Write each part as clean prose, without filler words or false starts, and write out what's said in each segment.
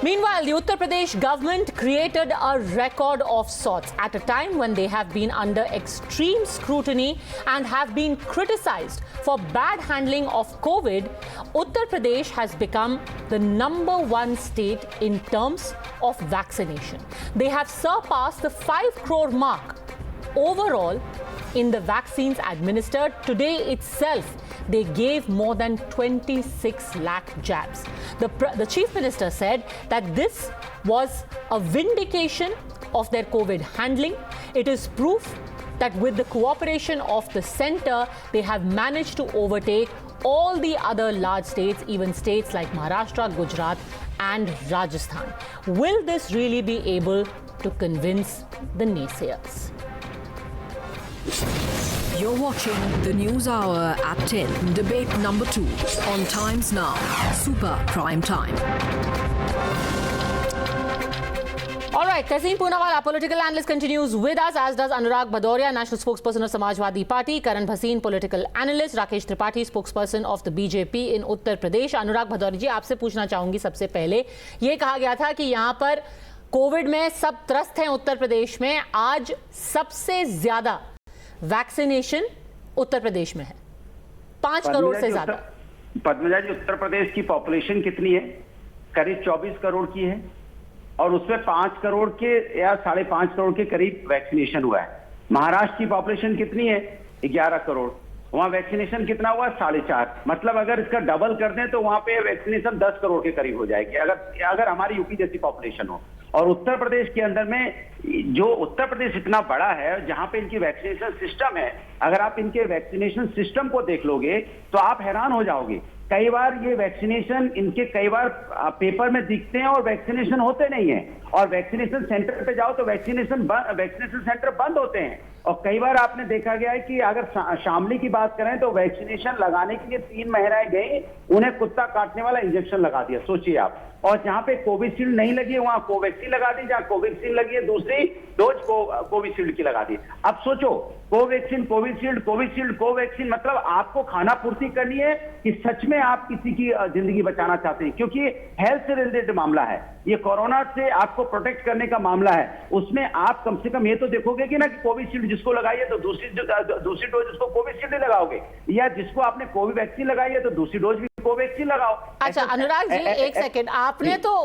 Meanwhile, the Uttar Pradesh government created a record of sorts at a time when they have been under extreme scrutiny and have been criticized for bad handling of COVID. Uttar Pradesh has become the #1 state in terms of vaccination. They have surpassed the 5 crore mark overall in the vaccines administered. Today itself, they gave more than 26 lakh jabs. The Chief Minister said that this was a vindication of their COVID handling. It is proof that with the cooperation of the centre, they have managed to overtake all the other large states, even states like Maharashtra, Gujarat and Rajasthan. Will this really be able to convince the naysayers? You're watching the News Hour at 10, debate number 2 on Times Now, Super Prime Time. All right, Tehseen Poonawalla, political analyst, continues with us, as does Anurag Bhadoria, national spokesperson of Samajwadi Party, Karan Bhasin, political analyst, Rakesh Tripathi, spokesperson of the BJP in Uttar Pradesh. अनुराग भदौरिया जी, आपसे पूछना चाहूंगी सबसे पहले, ये कहा गया था कि यहाँ पर कोविड में सब त्रस्त हैं उत्तर प्रदेश में. आज सबसे ज्यादा वैक्सीनेशन उत्तर प्रदेश में है, 5 करोड़ से ज्यादा. पद्मजा जी, उत्तर प्रदेश की पॉपुलेशन कितनी है? करीब 24 करोड़ की है और उसमें 5 करोड़ के या 5.5 करोड़ के करीब वैक्सीनेशन हुआ है. महाराष्ट्र की पॉपुलेशन कितनी है? 11 करोड़. वहां वैक्सीनेशन कितना हुआ? 4.5. मतलब अगर इसका डबल कर दें तो वहां पे वैक्सीनेशन 10 करोड़ के करीब हो जाएगी, अगर हमारी यूपी जैसी पॉपुलेशन हो. और उत्तर प्रदेश के अंदर में, जो उत्तर प्रदेश इतना बड़ा है, जहां पे इनकी वैक्सीनेशन सिस्टम है, अगर आप इनके वैक्सीनेशन सिस्टम को देख लोगे तो आप हैरान हो जाओगे. कई बार ये वैक्सीनेशन इनके कई बार पेपर में दिखते हैं और वैक्सीनेशन होते नहीं है, और वैक्सीनेशन सेंटर पे जाओ तो वैक्सीनेशन सेंटर बंद होते हैं. और कई बार आपने देखा गया है कि अगर शामली की बात करें तो वैक्सीनेशन लगाने के लिए 3 महिलाएं गई, उन्हें कुत्ता काटने वाला इंजेक्शन लगा दिया, सोचिए आप. और जहां पे कोविशील्ड नहीं लगी है वहां कोवैक्सीन लगा दी, जहां कोवैक्सीन लगी है दूसरी डोज कोविशील्ड की लगा दी. अब सोचो, कोवैक्सीन, कोविशील्ड, कोवैक्सीन, मतलब आपको खाना पूर्ति करनी है कि सच में आप किसी की जिंदगी बचाना चाहते हैं? क्योंकि हेल्थ से रिलेटेड मामला है, ये कोरोना से आपको प्रोटेक्ट करने का मामला है. उसमें आप कम से कम ये तो देखोगे कि ना कि कोविशील्ड जिसको लगाई है तो दूसरी डोज उसको कोविशील्ड लगाओगे, या जिसको आपने कोवैक्सीन लगाई है तो दूसरी डोज भी कोवैक्सीन लगाओ. अच्छा अनुराग जी, एक सेकंड,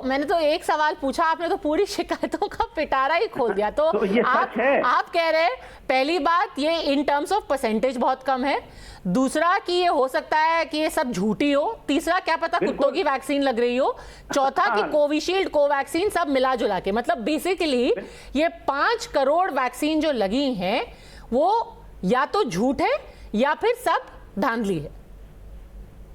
मैंने तो एक सवाल पूछा, आपने तो पूरी शिकायतों का पिटारा ही खोल दिया. तो आप कह रहे हैं, पहली बात ये इन टर्म्स ऑफ परसेंटेज बहुत कम है, दूसरा कि ये हो सकता है कि ये सब झूठी हो, तीसरा क्या पता कुत्तों की वैक्सीन लग रही हो, चौथा कि कोविशील्ड, कोवैक्सीन सब मिला जुला के, मतलब बेसिकली ये 5 करोड़ वैक्सीन जो लगी हैं वो या तो झूठ है या फिर सब धांधली है.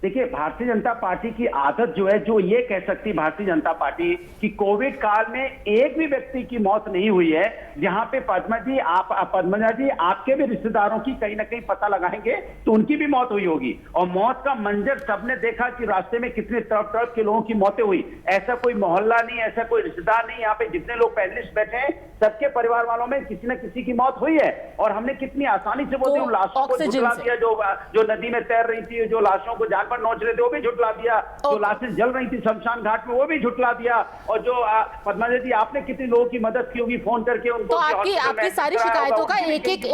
देखिए, भारतीय जनता पार्टी की आदत जो है, जो ये कह सकती भारतीय जनता पार्टी कि कोविड काल में एक भी व्यक्ति की मौत नहीं हुई है, जहां पे पद्मजा जी आपके भी रिश्तेदारों की कहीं ना कहीं पता लगाएंगे तो उनकी भी मौत हुई होगी. और मौत का मंजर सबने देखा कि रास्ते में कितने तड़प के लोगों की मौतें हुई. ऐसा कोई मोहल्ला नहीं, ऐसा कोई रिश्तेदार नहीं, यहाँ पे जितने लोग पैनलिस्ट बैठे हैं सबके परिवार वालों में किसी न किसी की मौत हुई है. और हमने कितनी आसानी से बोलते लाशों को झुठला दिया, जो नदी में तैर रही थी, जो लाशों को जान पर नोच रहे थे वो भी झुठला दिया, जो लाशें जल रही थी शमशान घाट में वो भी झुठला दिया. और जो पद्मजा जी आपने कितनी लोगों की मदद की होगी फोन करके उनको. तो आपकी सारी शिकायतों का एक एक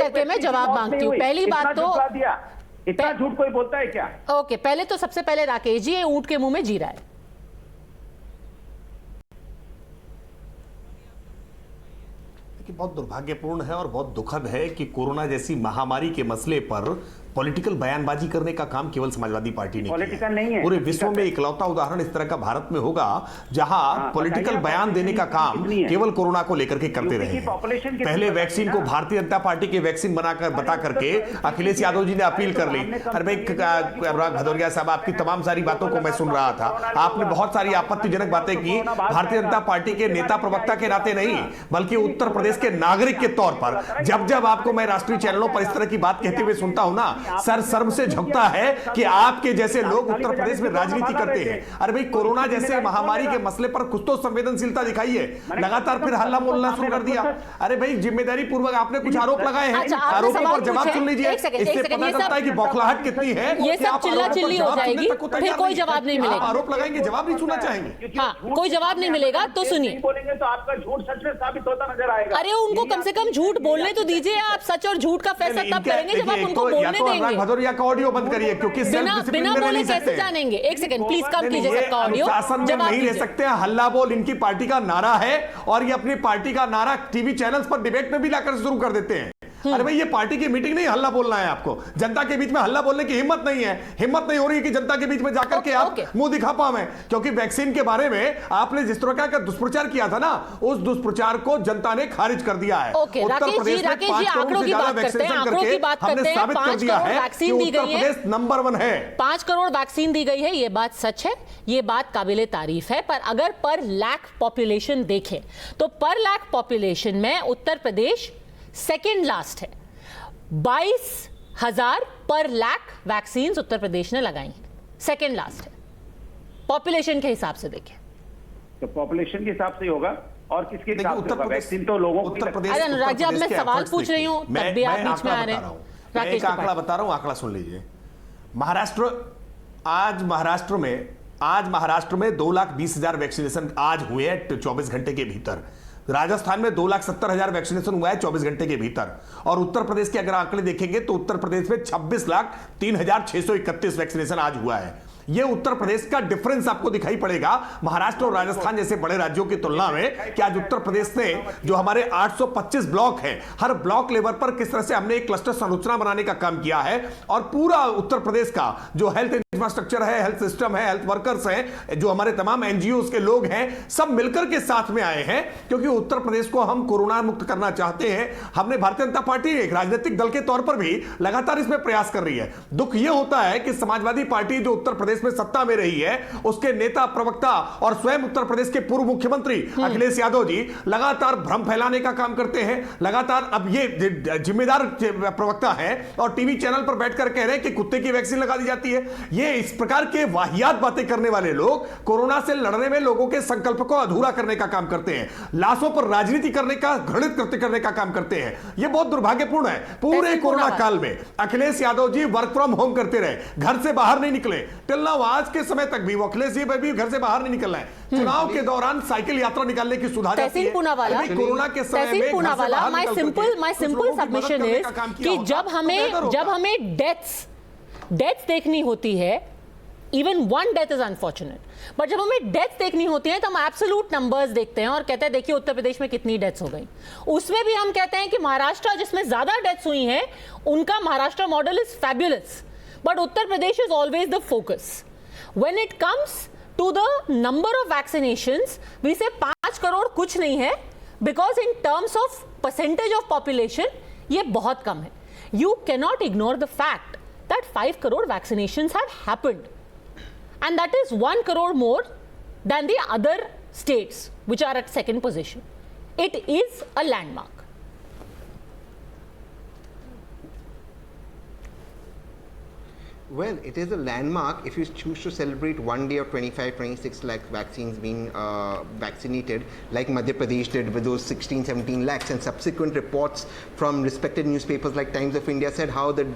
करके मैं जवाब मांगती हूँ. पहली बात तो इतना झूठ कोई बोलता है क्या? ओके, पहले तो सबसे पहले राकेश जी, ये ऊंट के मुंह में जी रहा है. बहुत दुर्भाग्यपूर्ण है और बहुत दुखद है कि कोरोना जैसी महामारी के मसले पर पॉलिटिकल बयानबाजी करने का काम केवल समाजवादी पार्टी ने किया है. पूरे विश्व में इकलौता उदाहरण इस तरह का भारत में होगा जहां पॉलिटिकल बयान देने का काम केवल कोरोना को लेकर के करते रहे. पहले वैक्सीन को भारतीय जनता पार्टी के वैक्सीन बता करके अखिलेश यादव जी ने अपील कर ली. अरे भाई अनुराग भदौरिया साहब, आपकी तमाम सारी बातों को मैं सुन रहा था, आपने बहुत सारी आपत्तिजनक बातें की भारतीय जनता पार्टी के नेता प्रवक्ता के नाते नहीं, बल्कि उत्तर प्रदेश के नागरिक के तौर पर. जब आपको मैं राष्ट्रीय चैनलों पर इस तरह की बात कहते हुए सुनता हूं ना, सर सर्व से झुकता है कि आपके जैसे लोग उत्तर प्रदेश में राजनीति करते हैं। अरे भाई कोरोना जैसे महामारी के मसले पर कुछ तो संवेदनशीलता दिखाई है, लगातार फिर हल्ला बोलना शुरू कर दिया। अरे भाई जिम्मेदारी पूर्वक आपने कुछ आरोप लगाए हैं, आरोपों पर जवाब सुन लीजिए, इससे पता चलता है कि बौखलाहट कितनी है। ये सब चिल्ला चिल्ली हो जाएगी, फिर कोई जवाब नहीं मिलेगा। आरोप लगाएंगे, जवाब नहीं सुनना चाहेंगे। हाँ, कोई जवाब नहीं मिलेगा तो सुनिए। बोलेंगे तो आपका झूठ सच में साबित होता नजर आएगा। अरे उनको कम से कम झूठ बोलने तो दीजिए। आप सच और झूठ का फैसला तब करेंगे जब आप उनको बोलने देंगे। भदौरिया का ऑडियो बंद करिए, क्योंकि बिना बोले कैसे जानेंगे। एक सेकंड प्लीज, कम कीजिए सबका ऑडियो। जवाब नहीं ले सकते हैं। हल्ला बोल इनकी पार्टी का नारा है और ये अपनी पार्टी का नारा टीवी चैनल्स पर डिबेट में भी लाकर शुरू कर देते हैं। अरे भाई ये पार्टी की मीटिंग नहीं, हल्ला बोलना है आपको। जनता के बीच में हल्ला बोलने की हिम्मत नहीं है, हिम्मत नहीं हो रही है कि जनता के बीच में जाकर के आप मुंह दिखा पाए। क्योंकि वैक्सीन के बारे में आपने जिस तरह का दुष्प्रचार किया था ना, उस दुष्प्रचार को जनता ने खारिज कर दिया है। उत्तर प्रदेश में 5 करोड़ से ज्यादा वैक्सीनेशन करके हमने साबित कर दिया है कि उत्तर प्रदेश नंबर 1 है। 5 करोड़ वैक्सीन दी गई है, ये बात सच है, ये बात काबिले तारीफ है। पर अगर पर लाख पॉपुलेशन देखें तो पर लाख पॉपुलेशन में उत्तर प्रदेश सेकेंड लास्ट है। 22,000 पर लाख वैक्सीन उत्तर प्रदेश ने लगाई, सेकेंड लास्ट है पॉपुलेशन के हिसाब से। देखें तो पॉपुलेशन के हिसाब से होगा और किसके हिसाब से होगा? वैक्सीन तो लोगों उत्तर प्रदेश। अरे अनुराग जी, अब मैं सवाल पूछ रही हूं तब भी आप बीच में आ रहे हैं। राकेश आंकड़ा बता रहा हूं, आंकड़ा सुन लीजिए। आज महाराष्ट्र में 2,20,000 वैक्सीनेशन आज हुए हैं 24 घंटे के भीतर। राजस्थान में 2,70,000 वैक्सीनेशन हुआ है 24 घंटे के भीतर। और उत्तर प्रदेश के अगर आंकड़े देखेंगे तो उत्तर प्रदेश में 26,03,631 वैक्सीनेशन आज हुआ है। ये उत्तर प्रदेश का डिफरेंस आपको दिखाई पड़ेगा महाराष्ट्र और राजस्थान जैसे बड़े राज्यों की तुलना में कि आज उत्तर प्रदेश ने जो हमारे 825 ब्लॉक हैं, हर ब्लॉक लेवल पर किस तरह से हमने एक क्लस्टर संरचना बनाने का काम किया है। और पूरा उत्तर प्रदेश का जो हेल्थ इंफ्रास्ट्रक्चर है, हेल्थ सिस्टम है, हेल्थ वर्कर्स हैं, जो हमारे तमाम एनजीओ के लोग हैं, सब मिलकर के साथ में आए हैं क्योंकि उत्तर प्रदेश को हम कोरोना मुक्त करना चाहते हैं। हमने भारतीय जनता पार्टी एक राजनीतिक दल के तौर पर भी लगातार इसमें प्रयास कर रही है। दुख यह होता है कि समाजवादी पार्टी जो उत्तर प्रदेश में सत्ता में रही है, उसके नेता, प्रवक्ता और स्वयं उत्तर प्रदेश के पूर्व मुख्यमंत्री अखिलेश यादव जी लगातार भ्रम फैलाने का काम करते हैं। लगातार अब ये जिम्मेदार प्रवक्ता है और टीवी चैनल पर बैठकर कह रहे हैं कि कुत्ते की वैक्सीन लगा दी जाती है। ये इस प्रकार के वाहियात बातें करने वाले लोग कोरोना से लड़ने में लोगों के संकल्प को अधूरा करने का काम करते हैं, लाशों पर राजनीति करने का, घृणित कृत्य करने का काम करते हैं। यह बहुत दुर्भाग्यपूर्ण है। पूरे कोरोना काल में Akhilesh Yadav ji work from home करते रहे, घर से बाहर नहीं निकले। टिल नाउ आज के समय तक भी अखिलेश जी भी घर से बाहर नहीं निकलना है। चुनाव के दौरान साइकिल यात्रा निकालने की सुधार तहसील पूनावाला कोरोना के समय में माय सिंपल सबमिशन इज कि जब हमें डेथ्स देखनी होती है, even one death is unfortunate, but जब हमें डेथ देखनी होती है तो हम एब्सोल्यूट नंबर्स देखते हैं और कहते हैं देखिए उत्तर प्रदेश में कितनी डेथ्स हो गई। उसमें भी हम कहते हैं कि महाराष्ट्र जिसमें ज्यादा डेथ्स हुई हैं उनका Maharashtra model is fabulous, but Uttar Pradesh is always the focus. When it comes to the number of vaccinations, we say 5 crore कुछ नहीं है, because in terms of percentage of population, ये बहुत कम है. You cannot ignore the fact that 5 crore vaccinations have happened. And that is 1 crore more than the other states which are at second position. It is a landmark. Well, it is a landmark if you choose to celebrate one day of 25-26 lakh vaccines being vaccinated, like Madhya Pradesh did with those 16-17 lakhs, and subsequent reports from respected newspapers like Times of India said how that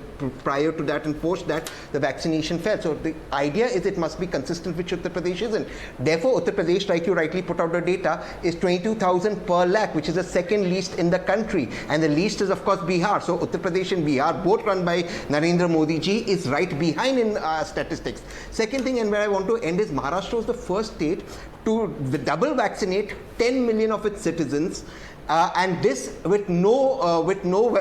prior to that and post that the vaccination fell. So the idea is it must be consistent, which Uttar Pradesh isn't. Therefore, Uttar Pradesh, like you rightly put out the data, is 22,000 per lakh, which is the second least in the country, and the least is of course Bihar. So Uttar Pradesh and Bihar, both run by Narendra Modi ji, is right behind in statistics. Second thing, and where I want to end, is Maharashtra was the first state to double vaccinate 10 million of its citizens, and this with lower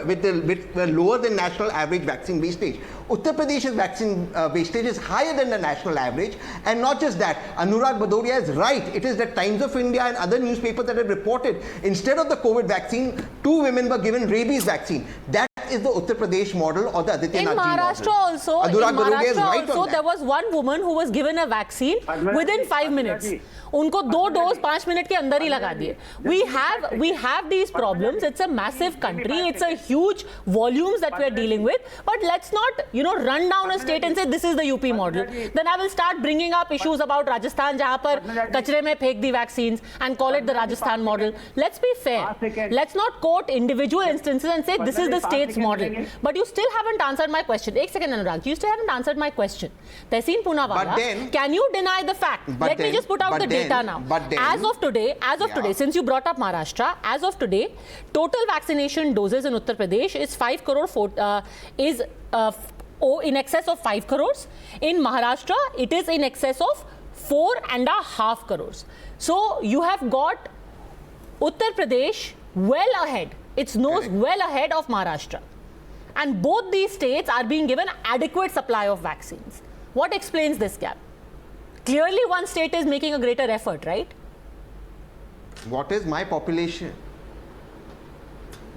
than national average vaccine wastage. Uttar Pradesh's vaccine wastage is higher than the national average, and not just that. Anurag Bhadoria is right. It is the Times of India and other newspapers that have reported instead of the COVID vaccine, 2 women were given rabies vaccine. That that is the Uttar Pradesh model or the Adityanath In Maharashtra also, there was one woman who was given a vaccine within 5 minutes. उनको 2 dose 5 minute के अंदर ही लगा दिए. We have these problems. It's a massive country. It's a huge volumes that we are dealing with. But let's not, run down a state and say this is the UP model. Then I will start bringing up issues about Rajasthan, जहाँ पर कचरे में फेंक दी vaccines, and call it the Rajasthan model. Let's be fair. Let's not quote individual instances and say this is the state's model. But you still haven't answered my question. Ek second, Anurag. You still haven't answered my question. Tehseen Poonawalla, can you deny the fact? Let me just put out the data now. As of today, since you brought up Maharashtra, as of today, total vaccination doses in Uttar Pradesh is 5 crore in excess of 5 crores. In Maharashtra, it is in excess of 4.5 crores. So you have got Uttar Pradesh well ahead. Its nose well ahead of Maharashtra. And both these states are being given adequate supply of vaccines. What explains this gap? Clearly one state is making a greater effort, right? What is my population?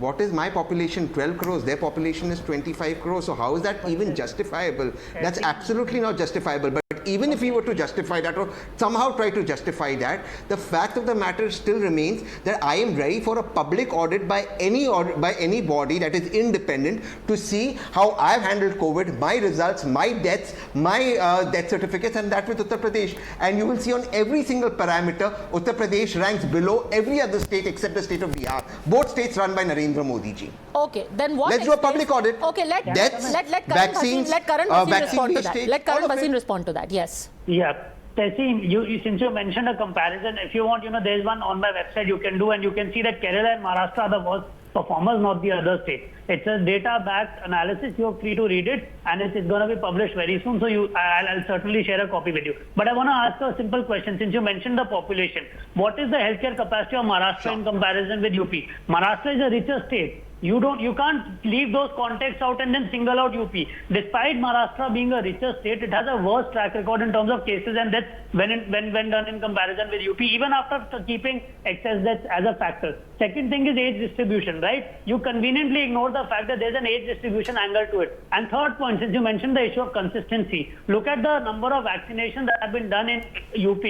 12 crores. Their population is 25 crores. So how is that even justifiable? That's absolutely not justifiable. But even if we were to justify that or somehow try to justify that, the fact of the matter still remains that I am ready for a public audit by any body that is independent to see how I've handled COVID, my results, my deaths, my death certificates, and that with Uttar Pradesh. And you will see on every single parameter, Uttar Pradesh ranks below every other state except the state of Bihar. Both states run by Narendra Modi ji. Okay, then what? Let's do a public audit. Okay, let Karan Bhasin respond to that. Let Karan Bhasin respond to that. Yes. Yeah. Tehseen, since you mentioned a comparison, if you want, there's one on my website you can do, and you can see that Kerala and Maharashtra are the worst performers, not the other states. It's a data-backed analysis. You're free to read it, and it's going to be published very soon. So I'll certainly share a copy with you. But I want to ask a simple question. Since you mentioned the population, what is the healthcare capacity of Maharashtra in comparison with UP? Maharashtra is a richer state. You can't leave those contexts out and then single out UP. Despite Maharashtra being a richer state, it has a worse track record in terms of cases and deaths when done in comparison with UP, even after keeping excess deaths as a factor. Second thing is age distribution, right? You conveniently ignore the fact that there's an age distribution angle to it. And third point, since you mentioned the issue of consistency, look at the number of vaccinations that have been done in UP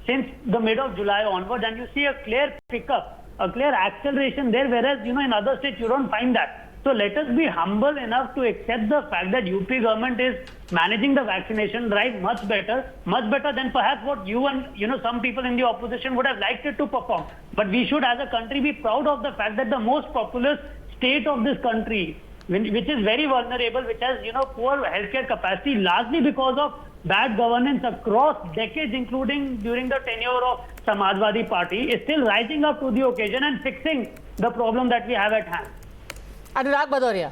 since the mid of July onwards, and you see a clear pickup, a clear acceleration there, whereas, in other states you don't find that. So let us be humble enough to accept the fact that UP government is managing the vaccination drive much better than perhaps what you and, some people in the opposition would have liked it to perform. But we should as a country be proud of the fact that the most populous state of this country, which is very vulnerable, which has, poor healthcare capacity, largely because of bad governance across decades, including during the tenure of Samajwadi Party, is still rising up to the occasion and fixing the problem that we have at hand. Anurag Bhadoria.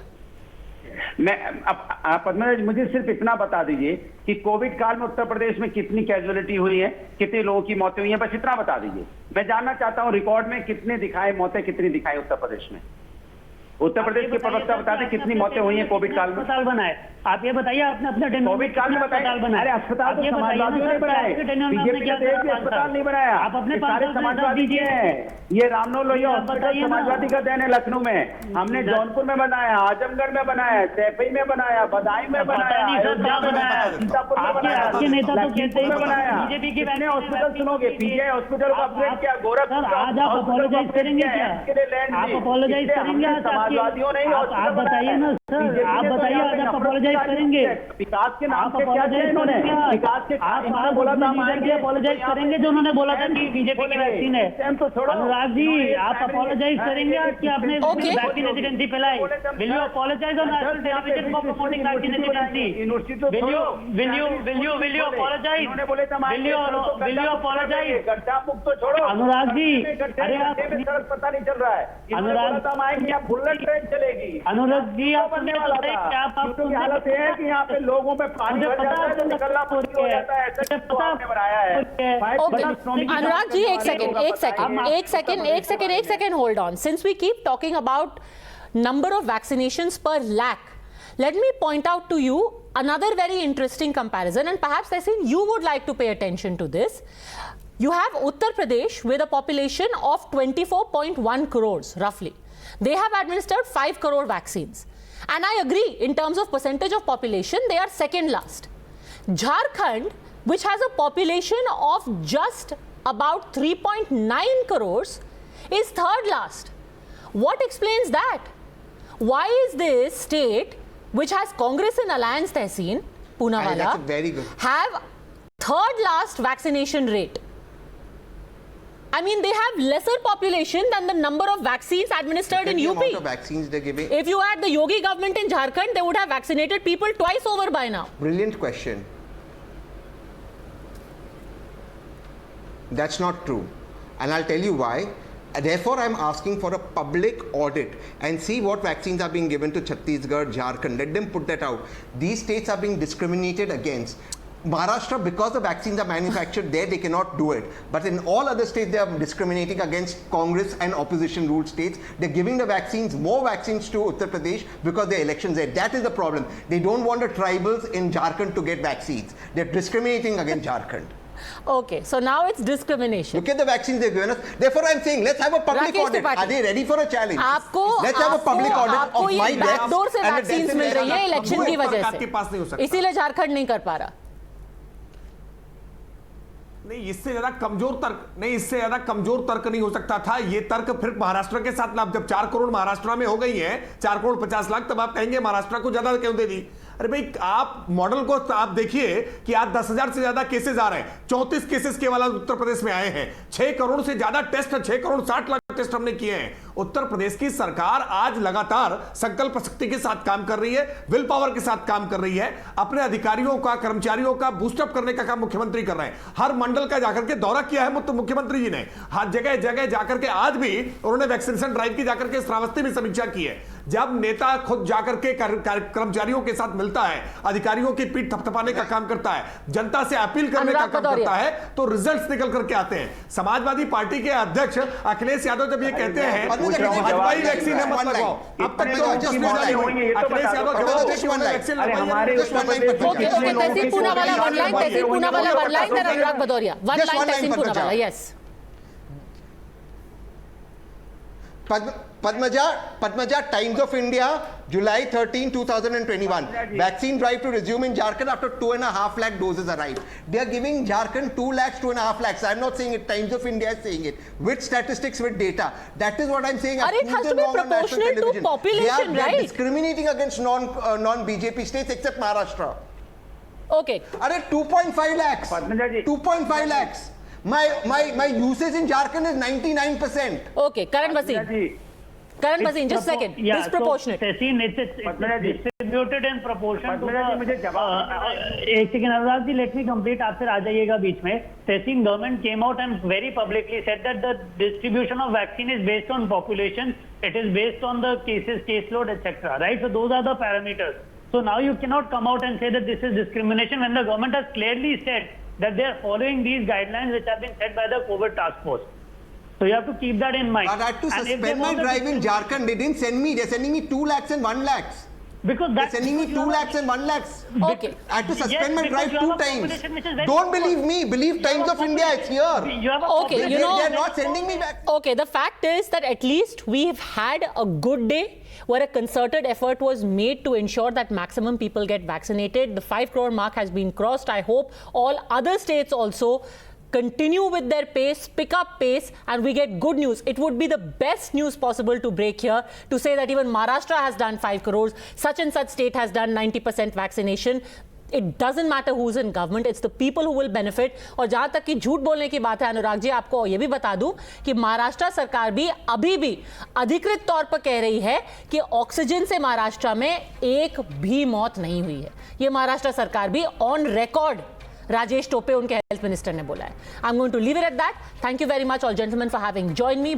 Padma जी, मुझे सिर्फ इतना बता दीजिए कि Covid काल में उत्तर प्रदेश में कितनी कैजुअलिटी हुई है, कितने लोगों की मौतें हुई हैं, बस इतना बता दीजिए. मैं जानना चाहता हूं रिकॉर्ड में कितने दिखाए मौतें, कितनी दिखाई उत्तर प्रदेश में. उत्तर प्रदेश के प्रवक्ता बताते कितनी मौतें हुई हैं कोविड काल में. अस्पताल बनाए, आप ये बताइए, आपने कोविड काल में बताया. अरे अस्पताल तो समाजवादियों ने बनाए, बीजेपी ने अस्पताल नहीं बनाया. आप अपने सारे समाजवादी किए हैं. ये रामनोर लोहिया हॉस्पिटल समाजवादी का देन है लखनऊ में. हमने जौनपुर में बनाया, आजमगढ़ में बनाया, सैफई में बनाया, बदायूं में बनाया, सीतापुर में बनाया, लखीमपुर में बनाया. बीजेपी की कितने हॉस्पिटल सुनोगे? पीजीआई हॉस्पिटल को अपग्रेड किया, गोरखपुर. आज आप अपोलोजाइज करेंगे क्या? आप अपोलोजाइज करेंगे? समाजवादियों ने आप बताइए ना सर, आप बताइए आज आप अपोलोजाइज करेंगे? विकास के नाम पे क्या किया इन्होंने? विकास के आप बोला था अपोलोजाइज करेंगे जो उन्होंने बोला था कि बीजेपी की वैक्सीन है. अनुराग जी, आप अपोलोजाइज करेंगे कि आपने वैक्सीन एफिशिएंसी फैलाई? Will you apologise on national television for promoting vaccine efficiency? Will you apologise? Will you apologise? गड्ढा मुक्त तो छोड़ो अनुराग जी. अरे आप पता नहीं चल रहा है. अनुराग बुलेट ट्रेन चलेगी. अनुराग जी, बनने वाला था. की हालत है कि यहाँ पे लोगों में पानी भर जाता है, निकलना मुश्किल हो जाता है. ऐसे आपने बनाया है. Anurag ji, एक second, hold on. Since we keep talking about number of vaccinations per lakh, let me point out to you another very interesting comparison, and perhaps Tehseen, you would like to pay attention to this. You have Uttar Pradesh with a population of 24.1 crores roughly. They have administered 5 crore vaccines. And I agree, in terms of percentage of population, they are second last. Jharkhand, which has a population of just about 3.9 crores, is third last. What explains that? Why is this state, which has Congress in alliance, Tehseen Poonawalla, very good. have third last vaccination rate? I mean, they have lesser population than the number of vaccines administered in UP. The amount of vaccines they're giving. If you had the Yogi government in Jharkhand, they would have vaccinated people twice over by now. Brilliant question. That's not true. And I'll tell you why. Therefore, I'm asking for a public audit and see what vaccines are being given to Chhattisgarh, Jharkhand. Let them put that out. These states are being discriminated against. Maharashtra, because the vaccines are manufactured there, they cannot do it. But in all other states, they are discriminating against Congress and opposition ruled states. They're giving the vaccines, more vaccines to Uttar Pradesh because the elections there. That is the problem. They don't want the tribals in Jharkhand to get vaccines. They're discriminating against Jharkhand. Okay, so now it's discrimination. Look at the vaccines they've given us. Therefore, I'm saying let's have a public audit. Are they ready for a challenge? Let's have a public audit of my deaths. Backdoor से vaccines मिल रही है election की वजह से, इसीलिए झारखंड नहीं कर पा रहा। नहीं, इससे ज्यादा कमजोर तर्क नहीं हो सकता था। ये तर्क फिर महाराष्ट्र के साथ, अब जब 4 करोड़ महाराष्ट्र में हो गई है, 4 करोड़ 50 लाख, तब आप कहेंगे महाराष्ट्र को ज्यादा क्यों दे दी? अरे भाई, आप मॉडल को आप देखिए कि आज 10,000 से ज्यादा केसेस आ रहे हैं। 34 केसेस केवल उत्तर प्रदेश में आए हैं। 6 करोड़ से ज्यादा टेस्ट, 6 करोड़ 60 लाख टेस्ट हमने किए हैं। उत्तर प्रदेश की सरकार आज लगातार संकल्प शक्ति के साथ काम कर रही है, विल पावर के साथ काम कर रही है। अपने अधिकारियों का, कर्मचारियों का बूस्टअप करने का काम मुख्यमंत्री कर रहे हैं। हर मंडल का जाकर के दौरा किया है मुख्यमंत्री जी ने। हर जगह जगह जाकर के आज भी उन्होंने वैक्सीनेशन ड्राइव की जाकर के श्रावस्ती में समीक्षा की है। जब नेता खुद जाकर के कर्मचारियों के साथ मिलता है, अधिकारियों की पीठ थपथपाने का काम करता है, जनता से अपील करने का काम करता है, तो रिजल्ट्स निकल करके आते हैं। समाजवादी पार्टी के अध्यक्ष अखिलेश यादव जब ये कहते हैं भाजपाई वैक्सीन है मत लगाओ, अब तक तो Akhilesh Yadav vaccine Tehseen Poonawalla one line, then Anurag Bhadauria one line, Tehseen Poonawalla, yes. Padmaja, Times of India, July 13, 2021. Vaccine drive to resume in Jharkhand after 2.5 lakh doses arrived. They are giving Jharkhand 2 lakhs, 2.5 lakhs. I'm not saying it. Times of India is saying it. With statistics, with data. That is what I'm saying. It has to be proportional to population, they are right? discriminating against non-BJP states except Maharashtra. Okay. 2.5 lakhs. 2.5 lakhs. My usage in Jharkhand is 99%. Okay, Karan Bhasin, just a second. Yeah, disproportionate. So, it's distributed in proportion to एक second Anurag ji, let me complete. आप फिर आ जाइएगा बीच में. Tehseen government came out and very publicly said that the distribution of vaccine is based on population. It is based on the cases, caseload, etc. Right? So those are the parameters. So now you cannot come out and say that this is discrimination when the government has clearly said that they are following these guidelines which have been set by the COVID task force. So you have to keep that in mind. But I had to suspend my drive in Jharkhand. They didn't send me. They're sending me 2 lakhs and 1 lakhs. Because they're sending me 2 lakhs and 1 lakhs. Okay. I had to suspend my drive 2 times. Don't believe me. Believe Times of India. It's here. Okay, they're not sending me back. Okay, the fact is that at least we have had a good day where a concerted effort was made to ensure that maximum people get vaccinated. The 5 crore mark has been crossed. I hope all other states also continue with their pace, pick up pace, and we get good news. It would be the best news possible to break here, to say that even Maharashtra has done 5 crores, such and such state has done 90% vaccination. It doesn't matter who's in government, it's the people who will benefit. और जहां तक कि झूठ बोलने की बात है अनुराग जी, आपको ये भी बता दूं कि महाराष्ट्र सरकार भी अभी भी अधिकृत तौर पर कह रही है कि ऑक्सीजन से महाराष्ट्र में एक भी मौत नहीं हुई है। ये महाराष्ट्र सरकार भी ऑन रिकॉर्ड राजेश टोपे उनके हेल्थ मिनिस्टर ने बोला है। I am going to leave it at that. Thank you very much all gentleman for having join me.